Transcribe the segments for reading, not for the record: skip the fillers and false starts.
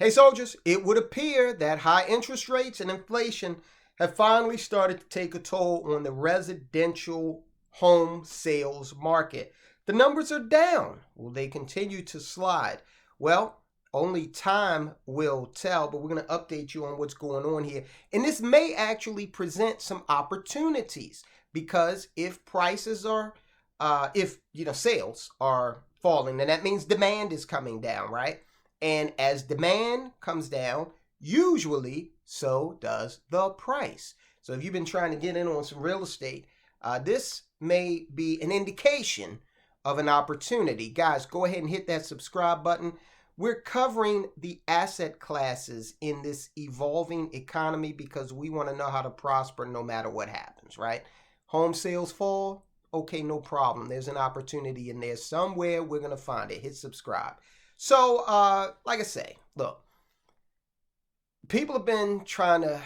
Hey soldiers, it would appear that high interest rates and inflation have finally started to take a toll on the residential home sales market. The numbers are down. Will they continue to slide? Well, only time will tell, but we're going to update you on what's going on here. And this may actually present some opportunities because if prices are, if sales are falling, then that means demand is coming down, right? And as demand comes down, usually so does the price. So if you've been trying to get in on some real estate, this may be an indication of an opportunity. Guys, go ahead and hit that subscribe button. We're covering the asset classes in this evolving economy because we want to know how to prosper no matter what happens, right? Home sales fall, okay, no problem. There's an opportunity in there somewhere. We're going to find it. Hit subscribe. So, like I say, look, people have been trying to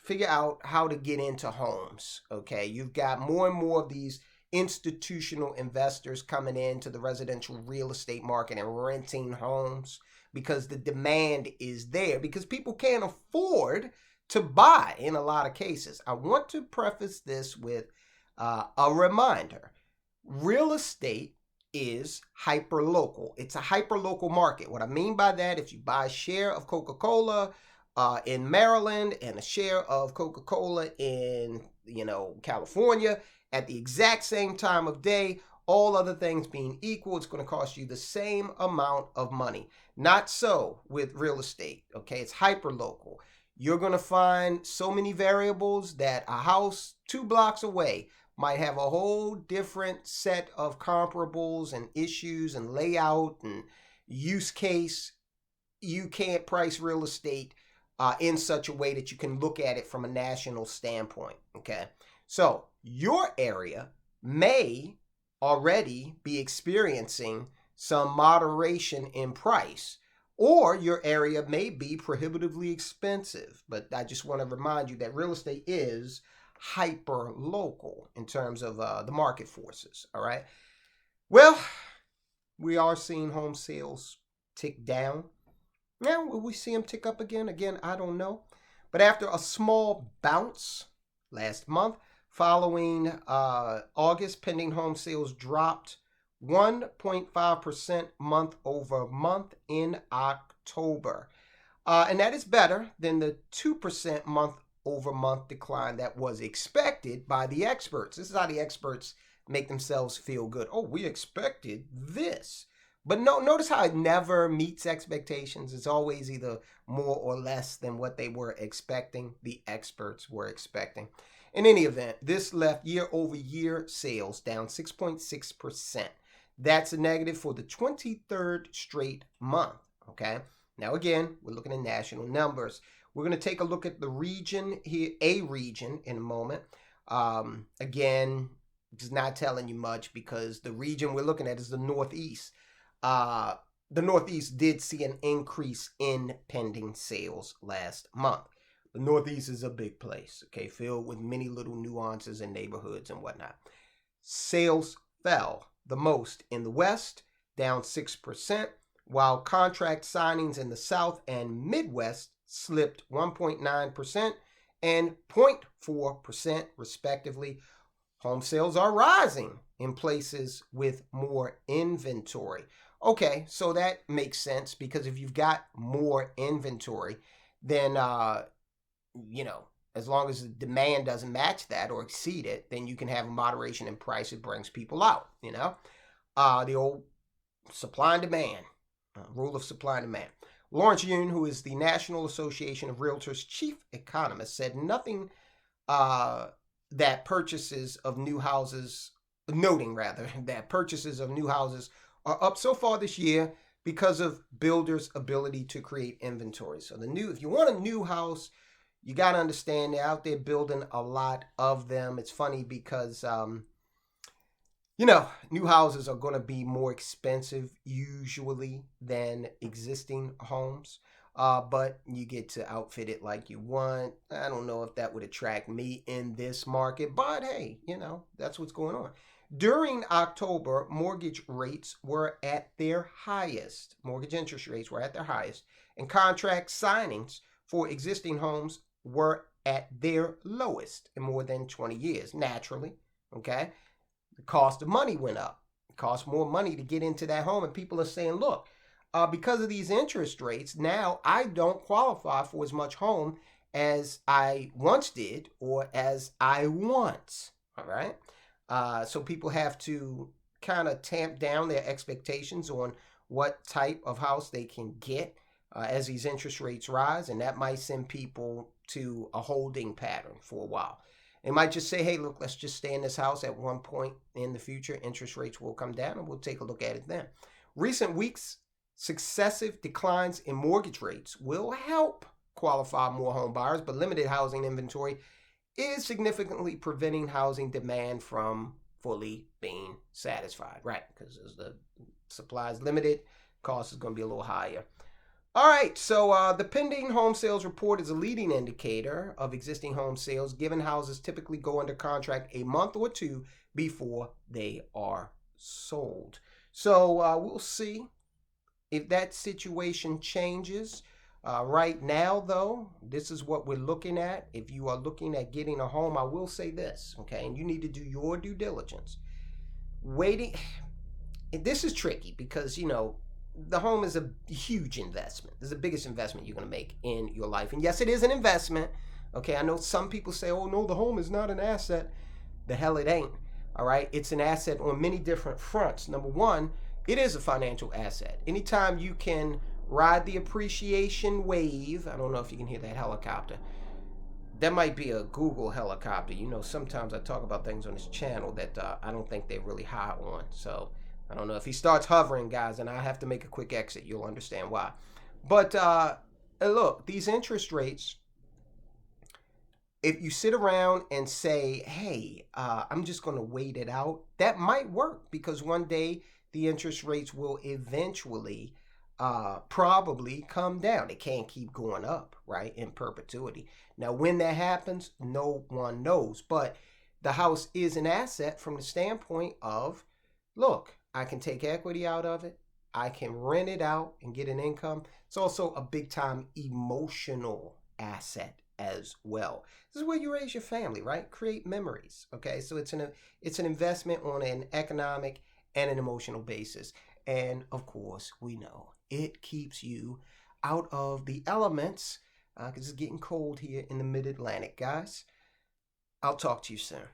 figure out how to get into homes, okay? You've got more and more of these institutional investors coming into the residential real estate market and renting homes because the demand is there, because people can't afford to buy in a lot of cases. I want to preface this with a reminder. Real estate is hyper-local. It's a hyper-local market. What I mean by that, if you buy a share of Coca-Cola in Maryland and a share of Coca-Cola in, California at the exact same time of day, all other things being equal, it's going to cost you the same amount of money. Not so with real estate, okay? It's hyper-local. You're going to find so many variables that a house 2 blocks away might have a whole different set of comparables and issues and layout and use case. You can't price real estate in such a way that you can look at it from a national standpoint, okay? So your area may already be experiencing some moderation in price, or your area may be prohibitively expensive. But I just want to remind you that real estate is hyper local in terms of the market forces. All right. Well, we are seeing home sales tick down. Now, will we see them tick up again? Again, I don't know. But after a small bounce last month, following August, pending home sales dropped 1.5% month over month in October. And that is better than the 2% month over month decline that was expected by the experts. This is how the experts make themselves feel good. Oh, we expected this. But no, notice how it never meets expectations. It's always either more or less than what they were expecting, the experts were expecting. In any event, this left year-over-year sales down 6.6%. That's a negative for the 23rd straight month, okay? Now, again, we're looking at national numbers. We're going to take a look at the region here, a region, in a moment. Again, it's not telling you much because the region we're looking at is the Northeast. The Northeast did see an increase in pending sales last month. The Northeast is a big place, okay, filled with many little nuances and neighborhoods and whatnot. Sales fell the most in the West, down 6%, while contract signings in the South and Midwest slipped 1.9% and 0.4% respectively. Home sales are rising in places with more inventory. Okay, so that makes sense because if you've got more inventory, then, as long as the demand doesn't match that or exceed it, then you can have a moderation in price. It brings people out, the old supply and demand, rule of supply and demand. Lawrence Yun, who is the National Association of Realtors chief economist, said nothing that purchases of new houses, noting rather, that purchases of new houses are up so far this year because of builders' ability to create inventory. So if you want a new house, you got to understand they're out there building a lot of them. It's funny because, new houses are going to be more expensive usually than existing homes. But you get to outfit it like you want. I don't know if that would attract me in this market, but hey, that's what's going on. During October, mortgage rates were at their highest. Mortgage interest rates were at their highest, and contract signings for existing homes were at their lowest in more than 20 years. Naturally, okay? The cost of money went up. It costs more money to get into that home, and people are saying, look, because of these interest rates, now I don't qualify for as much home as I once did or as I want. All right. So people have to kind of tamp down their expectations on what type of house they can get as these interest rates rise, and that might send people to a holding pattern for a while. They might just say, hey, look, let's just stay in this house. At one point in the future, interest rates will come down, and we'll take a look at it then. Recent weeks' successive declines in mortgage rates will help qualify more home buyers, but limited housing inventory is significantly preventing housing demand from fully being satisfied, right? Because as the supply is limited, cost is going to be a little higher. All right, so the pending home sales report is a leading indicator of existing home sales, given houses typically go under contract a month or two before they are sold. So we'll see if that situation changes. Right now, though, this is what we're looking at. If you are looking at getting a home, I will say this, okay, and you need to do your due diligence. Waiting, this is tricky because, the home is a huge investment. It's the biggest investment you're going to make in your life. And yes, it is an investment. Okay, I know some people say, oh, no, the home is not an asset. The hell it ain't. All right, it's an asset on many different fronts. Number one, it is a financial asset. Anytime you can ride the appreciation wave, I don't know if you can hear that helicopter. That might be a Google helicopter. Sometimes I talk about things on this channel that I don't think they're really high on. So I don't know if he starts hovering, guys, and I have to make a quick exit. You'll understand why. But look, these interest rates, if you sit around and say, hey, I'm just going to wait it out, that might work because one day the interest rates will eventually probably come down. It can't keep going up, right, in perpetuity. Now, when that happens, no one knows. But the house is an asset from the standpoint of, look, I can take equity out of it. I can rent it out and get an income. It's also a big time emotional asset as well. This is where you raise your family, right? Create memories. Okay, so it's an investment on an economic and an emotional basis. And of course, we know it keeps you out of the elements because it's getting cold here in the mid-Atlantic, guys. I'll talk to you soon.